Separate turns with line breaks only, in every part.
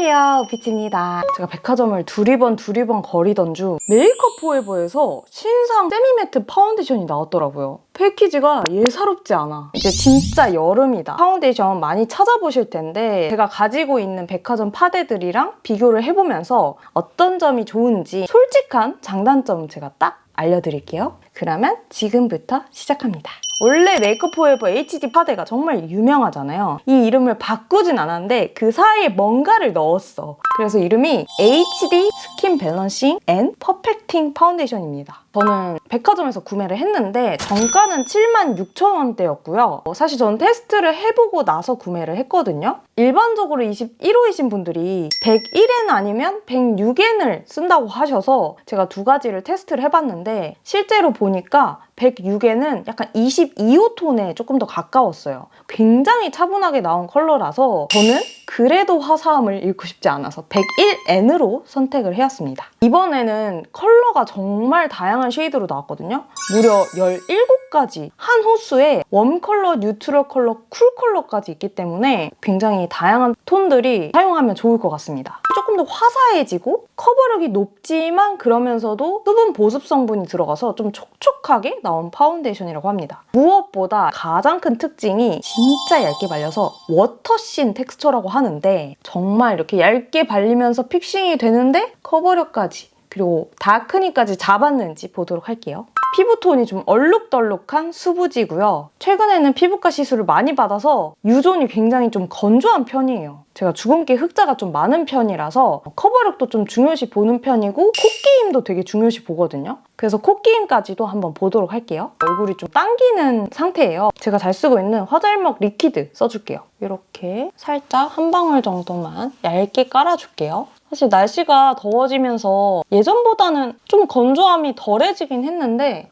안녕하세요, 오피치입니다. 제가 백화점을 두리번 거리던 중 메이크업 포에버에서 신상 세미매트 파운데이션이 나왔더라고요. 패키지가 예사롭지 않아. 이제 진짜 여름이다. 파운데이션 많이 찾아보실 텐데 제가 가지고 있는 백화점 파데들이랑 비교를 해보면서 어떤 점이 좋은지 솔직한 장단점 제가 딱 알려드릴게요. 그러면 지금부터 시작합니다. 원래 메이크업 포에버 HD 파데가 정말 유명하잖아요. 이 이름을 바꾸진 않았는데 그 사이에 뭔가를 넣었어. 그래서 이름이 HD 스킨 밸런싱 앤 퍼펙팅 파운데이션입니다. 저는 백화점에서 구매를 했는데 정가는 76,000원대였고요. 사실 저는 테스트를 해보고 나서 구매를 했거든요. 일반적으로 21호이신 분들이 101엔 아니면 106엔을 쓴다고 하셔서 제가 두 가지를 테스트를 해봤는데 실제로 보니까 106엔은 약간 22호 톤에 조금 더 가까웠어요. 굉장히 차분하게 나온 컬러라서 저는 그래도 화사함을 잃고 싶지 않아서 101N으로 선택을 해왔습니다. 이번에는 컬러가 정말 다양한 쉐이드로 나왔거든요. 무려 17가지 한 호수에 웜 컬러, 뉴트럴 컬러, 쿨 컬러까지 있기 때문에 굉장히 다양한 톤들이 사용하면 좋을 것 같습니다. 조금 더 화사해지고 커버력이 높지만 그러면서도 수분 보습 성분이 들어가서 좀 촉촉하게 나온 파운데이션이라고 합니다. 무엇보다 가장 큰 특징이 진짜 얇게 발려서 워터씬 텍스처라고 하는데 정말 이렇게 얇게 발리면서 픽싱이 되는데 커버력까지 그리고 다크닝까지 잡았는지 보도록 할게요. 피부톤이 좀 얼룩덜룩한 수부지고요. 최근에는 피부과 시술을 많이 받아서 유존이 굉장히 좀 건조한 편이에요. 제가 주근깨 흑자가 좀 많은 편이라서 커버력도 좀 중요시 보는 편이고 콧기임도 되게 중요시 보거든요. 그래서 콧기임까지도 한번 보도록 할게요. 얼굴이 좀 당기는 상태예요. 제가 잘 쓰고 있는 화잘먹 리퀴드 써줄게요. 이렇게 살짝 한 방울 정도만 얇게 깔아줄게요. 사실 날씨가 더워지면서 예전보다는 좀 건조함이 덜해지긴 했는데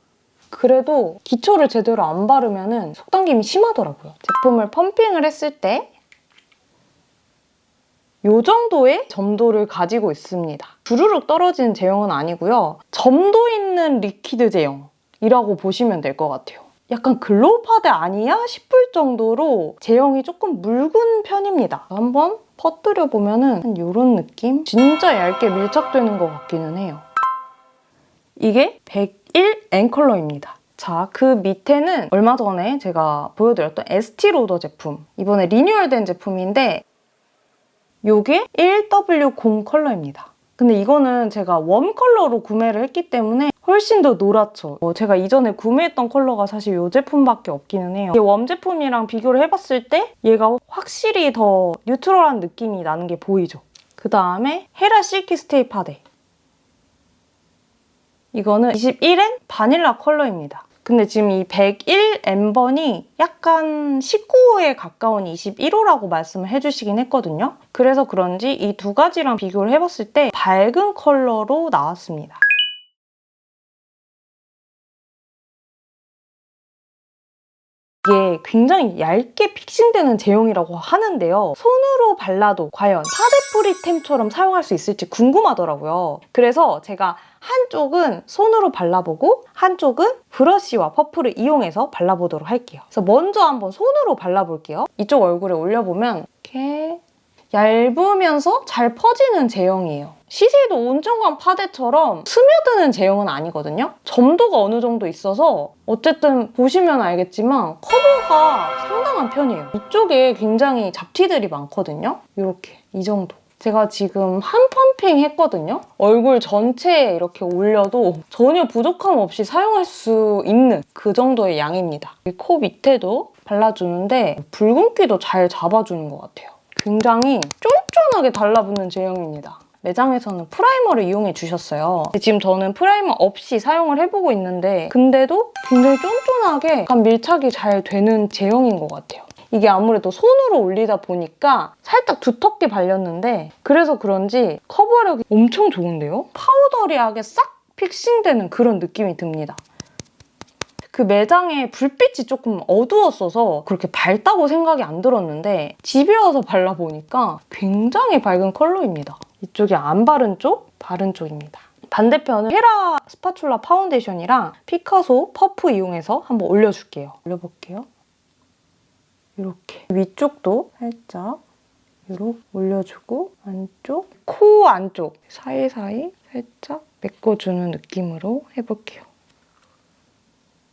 그래도 기초를 제대로 안 바르면 속당김이 심하더라고요. 제품을 펌핑을 했을 때 이 정도의 점도를 가지고 있습니다. 주르륵 떨어지는 제형은 아니고요. 점도 있는 리퀴드 제형이라고 보시면 될 것 같아요. 약간 글로우 파데 아니야 싶을 정도로 제형이 조금 묽은 편입니다. 한번 퍼뜨려 보면은 이런 느낌? 진짜 얇게 밀착되는 것 같기는 해요. 이게 101N 컬러입니다. 자, 그 밑에는 얼마 전에 제가 보여드렸던 에스티로더 제품. 이번에 리뉴얼된 제품인데 이게 1W0 컬러입니다. 근데 이거는 제가 웜 컬러로 구매를 했기 때문에 훨씬 더 노랗죠. 제가 이전에 구매했던 컬러가 사실 이 제품밖에 없기는 해요. 웜 제품이랑 비교를 해봤을 때 얘가 확실히 더 뉴트럴한 느낌이 나는 게 보이죠. 그 다음에 헤라 실키 스테이 파데. 이거는 21N 바닐라 컬러입니다. 근데 지금 이 101N번이 약간 19호에 가까운 21호라고 말씀을 해주시긴 했거든요. 그래서 그런지 이 두 가지랑 비교를 해봤을 때 밝은 컬러로 나왔습니다. 이게 굉장히 얇게 픽싱되는 제형이라고 하는데요. 손으로 발라도 과연 파데프리템처럼 사용할 수 있을지 궁금하더라고요. 그래서 제가 한쪽은 손으로 발라보고 한쪽은 브러쉬와 퍼프를 이용해서 발라보도록 할게요. 그래서 먼저 한번 손으로 발라볼게요. 이쪽 얼굴에 올려보면 이렇게 얇으면서 잘 퍼지는 제형이에요. 시세이도 온천광 파데처럼 스며드는 제형은 아니거든요. 점도가 어느 정도 있어서 어쨌든 보시면 알겠지만 커버가 상당한 편이에요. 이쪽에 굉장히 잡티들이 많거든요. 이렇게 이 정도. 제가 지금 한 펌핑 했거든요. 얼굴 전체에 이렇게 올려도 전혀 부족함 없이 사용할 수 있는 그 정도의 양입니다. 코 밑에도 발라주는데 붉은기도 잘 잡아주는 것 같아요. 굉장히 쫀쫀하게 달라붙는 제형입니다. 매장에서는 프라이머를 이용해 주셨어요. 지금 저는 프라이머 없이 사용을 해보고 있는데 근데도 굉장히 쫀쫀하게 약간 밀착이 잘 되는 제형인 것 같아요. 이게 아무래도 손으로 올리다 보니까 살짝 두텁게 발렸는데 그래서 그런지 커버력이 엄청 좋은데요? 파우더리하게 싹 픽싱되는 그런 느낌이 듭니다. 그 매장에 불빛이 조금 어두웠어서 그렇게 밝다고 생각이 안 들었는데 집에 와서 발라보니까 굉장히 밝은 컬러입니다. 이쪽이 안 바른 쪽, 바른 쪽입니다. 반대편은 헤라 스파츌라 파운데이션이랑 피카소 퍼프 이용해서 한번 올려줄게요. 올려볼게요. 이렇게 위쪽도 살짝 이렇게 올려주고 안쪽, 코 안쪽 사이사이 살짝 메꿔주는 느낌으로 해볼게요.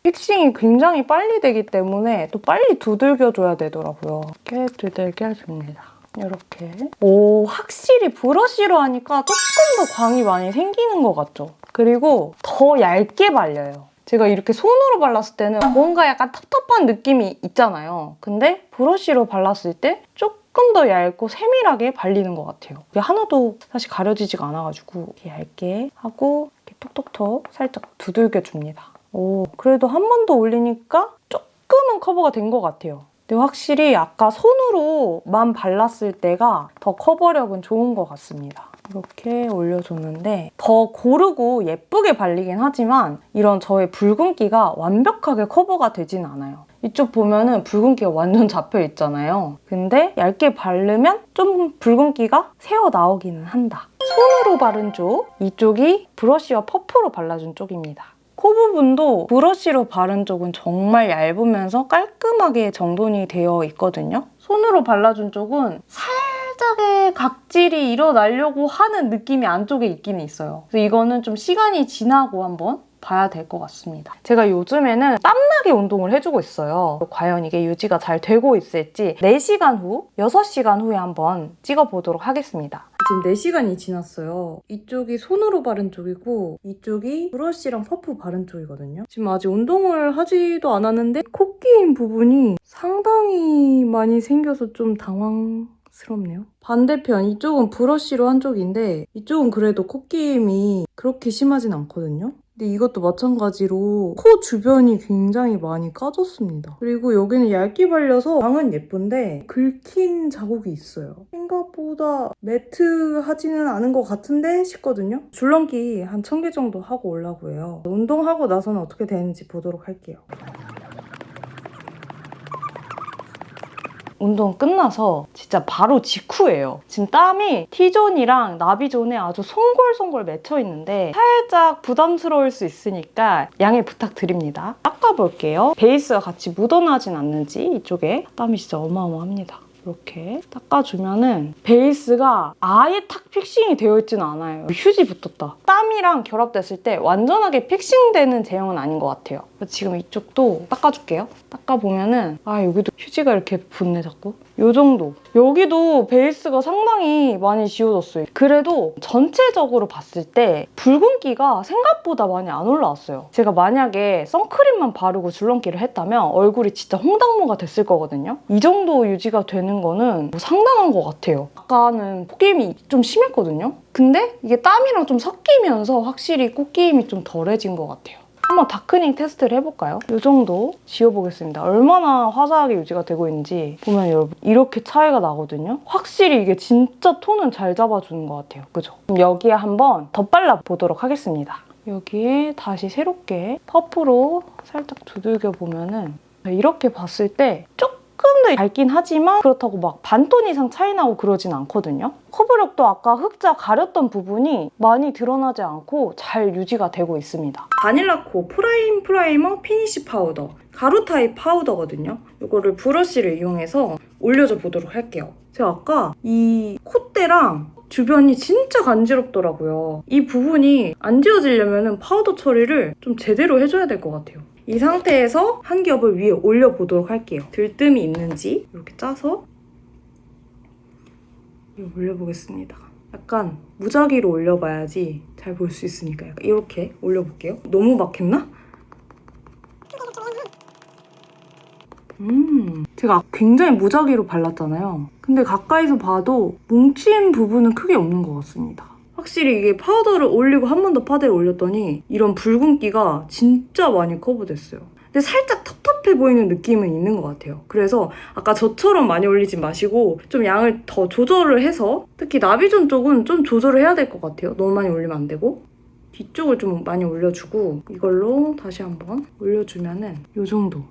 픽싱이 굉장히 빨리 되기 때문에 또 빨리 두들겨줘야 되더라고요. 이렇게 두들겨줍니다. 이렇게. 오, 확실히 브러쉬로 하니까 조금 더 광이 많이 생기는 것 같죠? 그리고 더 얇게 발려요. 제가 이렇게 손으로 발랐을 때는 뭔가 약간 텁텁한 느낌이 있잖아요. 근데 브러쉬로 발랐을 때 조금 더 얇고 세밀하게 발리는 것 같아요. 이게 하나도 사실 가려지지가 않아가지고 이렇게 얇게 하고 이렇게 톡톡톡 살짝 두들겨줍니다. 오, 그래도 한 번 더 올리니까 조금은 커버가 된 것 같아요. 근데 확실히 아까 손으로만 발랐을 때가 더 커버력은 좋은 것 같습니다. 이렇게 올려줬는데 더 고르고 예쁘게 발리긴 하지만 이런 저의 붉은기가 완벽하게 커버가 되진 않아요. 이쪽 보면은 붉은기가 완전 잡혀 있잖아요. 근데 얇게 바르면 좀 붉은기가 새어나오기는 한다. 손으로 바른 쪽, 이쪽이 브러쉬와 퍼프로 발라준 쪽입니다. 코 부분도 브러쉬로 바른 쪽은 정말 얇으면서 깔끔하게 정돈이 되어 있거든요. 손으로 발라준 쪽은 살짝의 각질이 일어나려고 하는 느낌이 안쪽에 있긴 있어요. 그래서 이거는 좀 시간이 지나고 한번 봐야 될 것 같습니다. 제가 요즘에는 땀나게 운동을 해주고 있어요. 과연 이게 유지가 잘 되고 있을지 4시간 후, 6시간 후에 한번 찍어보도록 하겠습니다. 지금 4시간이 지났어요. 이쪽이 손으로 바른 쪽이고 이쪽이 브러쉬랑 퍼프 바른 쪽이거든요. 지금 아직 운동을 하지도 않았는데 코끼임 부분이 상당히 많이 생겨서 좀 당황스럽네요. 반대편 이쪽은 브러쉬로 한 쪽인데 이쪽은 그래도 코끼임이 그렇게 심하진 않거든요. 근데 이것도 마찬가지로 코 주변이 굉장히 많이 까졌습니다. 그리고 여기는 얇게 발려서 광은 예쁜데 긁힌 자국이 있어요. 생각보다 매트하지는 않은 것 같은데 싶거든요. 줄넘기 한 1000개 정도 하고 오려고 해요. 운동하고 나서는 어떻게 되는지 보도록 할게요. 운동 끝나서 진짜 바로 직후예요. 지금 땀이 T존이랑 나비존에 아주 송골송골 맺혀있는데 살짝 부담스러울 수 있으니까 양해 부탁드립니다. 닦아볼게요. 베이스가 같이 묻어나진 않는지 이쪽에 땀이 진짜 어마어마합니다. 이렇게 닦아주면은 베이스가 아예 탁 픽싱이 되어 있지는 않아요. 휴지 붙었다. 땀이랑 결합됐을 때 완전하게 픽싱되는 제형은 아닌 것 같아요. 지금 이쪽도 닦아줄게요. 닦아보면은 여기도 휴지가 이렇게 붙네 자꾸. 요 정도. 여기도 베이스가 상당히 많이 지워졌어요. 그래도 전체적으로 봤을 때 붉은기가 생각보다 많이 안 올라왔어요. 제가 만약에 선크림만 바르고 줄넘기를 했다면 얼굴이 진짜 홍당무가 됐을 거거든요. 이 정도 유지가 되는 거는 상당한 것 같아요. 아까는 코끼임이 좀 심했거든요. 근데 이게 땀이랑 좀 섞이면서 확실히 코끼임이 좀 덜해진 것 같아요. 한번 다크닝 테스트를 해볼까요? 이 정도 지워보겠습니다. 얼마나 화사하게 유지가 되고 있는지 보면 여러분 이렇게 차이가 나거든요. 확실히 이게 진짜 톤은 잘 잡아주는 것 같아요. 그죠? 그럼 여기에 한번 덧발라보도록 하겠습니다. 여기에 다시 새롭게 퍼프로 살짝 두들겨보면은 이렇게 봤을 때 조금 더 밝긴 하지만 그렇다고 막 반톤 이상 차이 나고 그러진 않거든요. 커버력도 아까 흑자 가렸던 부분이 많이 드러나지 않고 잘 유지가 되고 있습니다. 바닐라코 프라이머 피니쉬 파우더 가루 타입 파우더거든요. 이거를 브러쉬를 이용해서 올려줘 보도록 할게요. 제가 아까 이 콧대랑 주변이 진짜 간지럽더라고요. 이 부분이 안 지워지려면 파우더 처리를 좀 제대로 해줘야 될 것 같아요. 이 상태에서 한 겹을 위에 올려보도록 할게요. 들뜸이 있는지 이렇게 짜서 올려보겠습니다. 약간 무작위로 올려봐야지 잘 볼 수 있으니까 약간 이렇게 올려볼게요. 너무 막혔나? 제가 굉장히 무작위로 발랐잖아요. 근데 가까이서 봐도 뭉친 부분은 크게 없는 것 같습니다. 확실히 이게 파우더를 올리고 한 번 더 파데를 올렸더니 이런 붉은기가 진짜 많이 커버됐어요. 근데 살짝 텁텁해 보이는 느낌은 있는 것 같아요. 그래서 아까 저처럼 많이 올리지 마시고 좀 양을 더 조절을 해서 특히 나비존 쪽은 좀 조절을 해야 될 것 같아요. 너무 많이 올리면 안 되고 뒤쪽을 좀 많이 올려주고 이걸로 다시 한번 올려주면은 이 정도.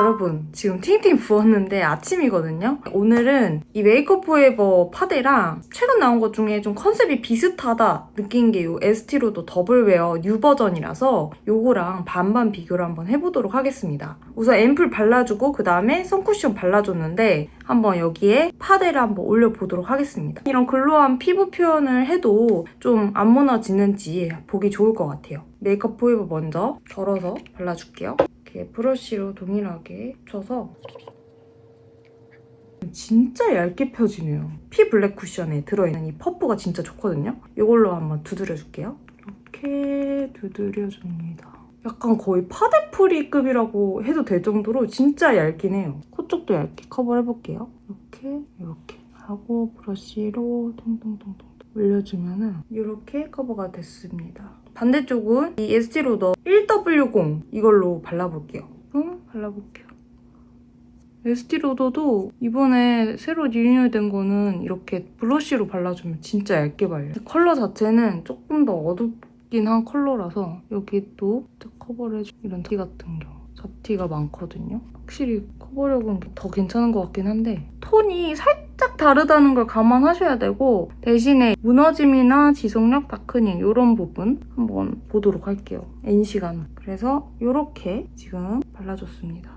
여러분 지금 팅팅 부었는데 아침이거든요. 오늘은 이 메이크업 포에버 파데랑 최근 나온 것 중에 좀 컨셉이 비슷하다 느낀 게 이 에스티로더 더블웨어 뉴 버전이라서 요거랑 반반 비교를 한번 해보도록 하겠습니다. 우선 앰플 발라주고 그 다음에 선쿠션 발라줬는데 한번 여기에 파데를 한번 올려보도록 하겠습니다. 이런 글로우한 피부 표현을 해도 좀 안 무너지는지 보기 좋을 것 같아요. 메이크업 포에버 먼저 덜어서 발라줄게요. 이렇게 브러쉬로 동일하게 묻혀서 진짜 얇게 펴지네요. 피 블랙 쿠션에 들어있는 이 퍼프가 진짜 좋거든요. 이걸로 한번 두드려줄게요. 이렇게 두드려줍니다. 약간 거의 파데프리급이라고 해도 될 정도로 진짜 얇긴 해요. 코 쪽도 얇게 커버를 해볼게요. 이렇게 하고 브러쉬로 통통통통 올려주면은 이렇게 커버가 됐습니다. 반대쪽은 이 에스티로더 1W0 이걸로 발라볼게요. 발라볼게요. 에스티로더도 이번에 새로 리뉴얼된 거는 이렇게 브러쉬로 발라주면 진짜 얇게 발려요. 컬러 자체는 조금 더 어둡긴 한 컬러라서 여기 또 커버를 해주는 이런 티 같은 경우 잡티가 많거든요. 확실히 커버력은 더 괜찮은 것 같긴 한데 톤이 살짝 다르다는 걸 감안하셔야 되고 대신에 무너짐이나 지속력, 다크닝 이런 부분 한번 보도록 할게요. N시간. 그래서 이렇게 지금 발라줬습니다.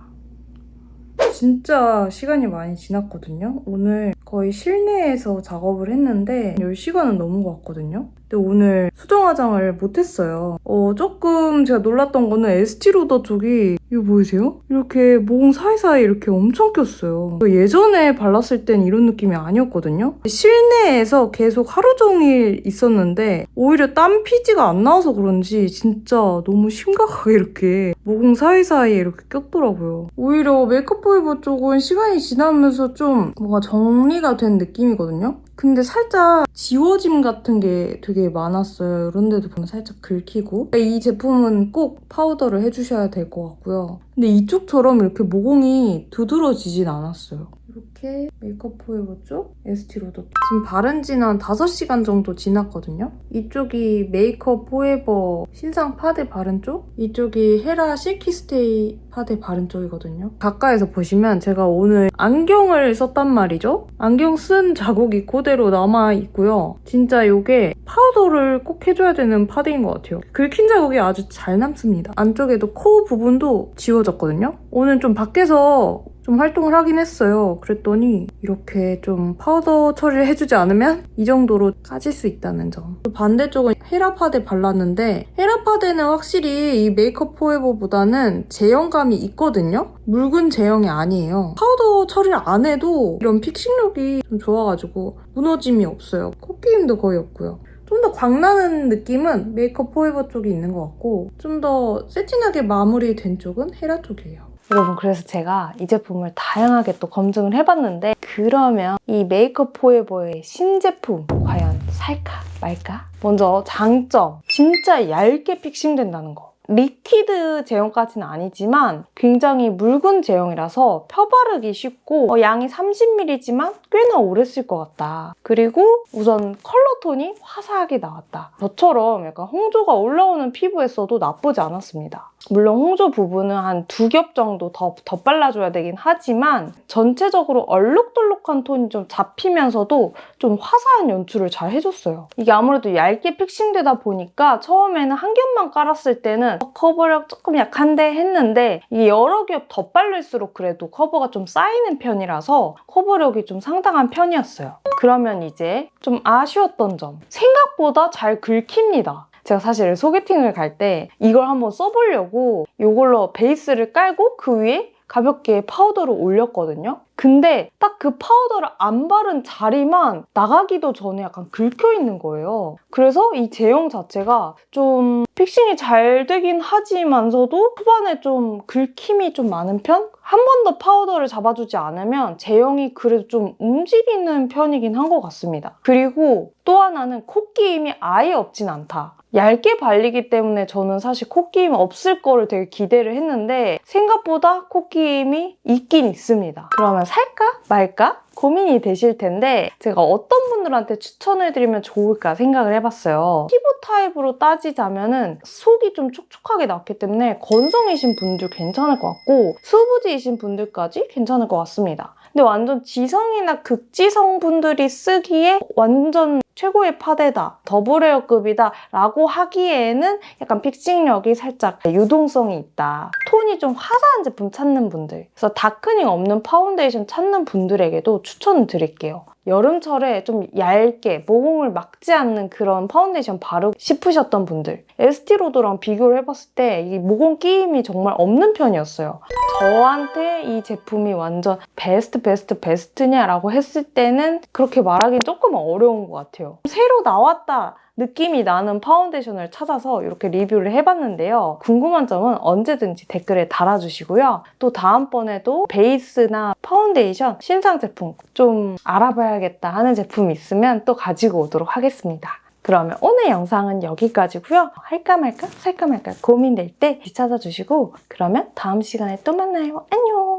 진짜 시간이 많이 지났거든요. 오늘 거의 실내에서 작업을 했는데 10시간은 넘은 것 같거든요. 근데 오늘 수정 화장을 못했어요. 조금 제가 놀랐던 거는 에스티로더 쪽이 이거 보이세요? 이렇게 모공 사이사이 이렇게 엄청 꼈어요. 예전에 발랐을 땐 이런 느낌이 아니었거든요. 실내에서 계속 하루 종일 있었는데 오히려 땀 피지가 안 나와서 그런지 진짜 너무 심각하게 이렇게 모공 사이사이에 이렇게 꼈더라고요. 오히려 메이크업 포에버 쪽은 시간이 지나면서 좀 뭔가 정리가 된 느낌이거든요. 근데 살짝 지워짐 같은 게 되게 많았어요. 이런 데도 보면 살짝 긁히고. 이 제품은 꼭 파우더를 해주셔야 될 것 같고요. 근데 이쪽처럼 이렇게 모공이 두드러지진 않았어요. 이렇게 메이크업 포에버 쪽 에스티로더 지금 바른 지는 한 5시간 정도 지났거든요. 이쪽이 메이크업 포에버 신상 파데 바른 쪽, 이쪽이 헤라 실키스테이 파데 바른 쪽이거든요. 가까이서 보시면 제가 오늘 안경을 썼단 말이죠. 안경 쓴 자국이 그대로 남아있고요. 진짜 이게 파우더를 꼭 해줘야 되는 파데인 것 같아요. 긁힌 자국이 아주 잘 남습니다. 안쪽에도 코 부분도 지워졌거든요. 오늘 좀 밖에서 좀 활동을 하긴 했어요. 그랬더니 이렇게 좀 파우더 처리를 해주지 않으면 이 정도로 까질 수 있다는 점. 반대쪽은 헤라 파데 발랐는데 헤라 파데는 확실히 이 메이크업 포에버보다는 제형감이 있거든요. 묽은 제형이 아니에요. 파우더 처리를 안 해도 이런 픽싱력이 좀 좋아가지고 무너짐이 없어요. 콧기임도 거의 없고요. 좀 더 광나는 느낌은 메이크업 포에버 쪽이 있는 것 같고 좀 더 세팅하게 마무리된 쪽은 헤라 쪽이에요. 여러분 그래서 제가 이 제품을 다양하게 또 검증을 해봤는데 그러면 이 메이크업 포에버의 신제품 과연 살까 말까? 먼저 장점, 진짜 얇게 픽싱된다는 거. 리퀴드 제형까지는 아니지만 굉장히 묽은 제형이라서 펴바르기 쉽고 양이 30ml지만 꽤나 오래 쓸 것 같다. 그리고 우선 컬러 톤이 화사하게 나왔다. 저처럼 약간 홍조가 올라오는 피부에 써도 나쁘지 않았습니다. 물론 홍조 부분은 한 2겹 정도 더 발라줘야 되긴 하지만 전체적으로 얼룩덜룩한 톤이 좀 잡히면서도 좀 화사한 연출을 잘 해줬어요. 이게 아무래도 얇게 픽싱되다 보니까 처음에는 한 겹만 깔았을 때는 커버력 조금 약한데 했는데 이게 여러 겹 덧바를수록 그래도 커버가 좀 쌓이는 편이라서 커버력이 좀 상당한 편이었어요. 그러면 이제 좀 아쉬웠던 점. 생각보다 잘 긁힙니다. 제가 사실 소개팅을 갈 때 이걸 한번 써보려고 이걸로 베이스를 깔고 그 위에 가볍게 파우더를 올렸거든요. 근데 딱 그 파우더를 안 바른 자리만 나가기도 전에 약간 긁혀있는 거예요. 그래서 이 제형 자체가 좀 픽싱이 잘 되긴 하지만서도 후반에 좀 긁힘이 좀 많은 편? 한 번 더 파우더를 잡아주지 않으면 제형이 그래도 좀 움직이는 편이긴 한 것 같습니다. 그리고 또 하나는 콧기임이 아예 없진 않다. 얇게 발리기 때문에 저는 사실 콧기임 없을 거를 되게 기대를 했는데 생각보다 콧기임이 있긴 있습니다. 그러면 살까 말까 고민이 되실 텐데 제가 어떤 분들한테 추천해드리면 좋을까 생각을 해봤어요. 피부 타입으로 따지자면은 속이 좀 촉촉하게 났기 때문에 건성이신 분들 괜찮을 것 같고 수부지이신 분들까지 괜찮을 것 같습니다. 근데 완전 지성이나 극지성 분들이 쓰기에 완전 최고의 파데다, 더블헤어급이다 라고 하기에는 약간 픽싱력이 살짝 유동성이 있다. 톤이 좀 화사한 제품 찾는 분들, 그래서 다크닝 없는 파운데이션 찾는 분들에게도 추천을 드릴게요. 여름철에 좀 얇게 모공을 막지 않는 그런 파운데이션 바르고 싶으셨던 분들, 에스티로더랑 비교를 해봤을 때 이 모공 끼임이 정말 없는 편이었어요. 저한테 이 제품이 완전 베스트냐라고 했을 때는 그렇게 말하기는 조금 어려운 것 같아요. 새로 나왔다 느낌이 나는 파운데이션을 찾아서 이렇게 리뷰를 해봤는데요. 궁금한 점은 언제든지 댓글에 달아주시고요. 또 다음번에도 베이스나 파운데이션 신상 제품 좀 알아봐야겠다 하는 제품이 있으면 또 가지고 오도록 하겠습니다. 그러면 오늘 영상은 여기까지고요. 할까 말까 살까 말까 고민될 때 찾아주시고 그러면 다음 시간에 또 만나요. 안녕!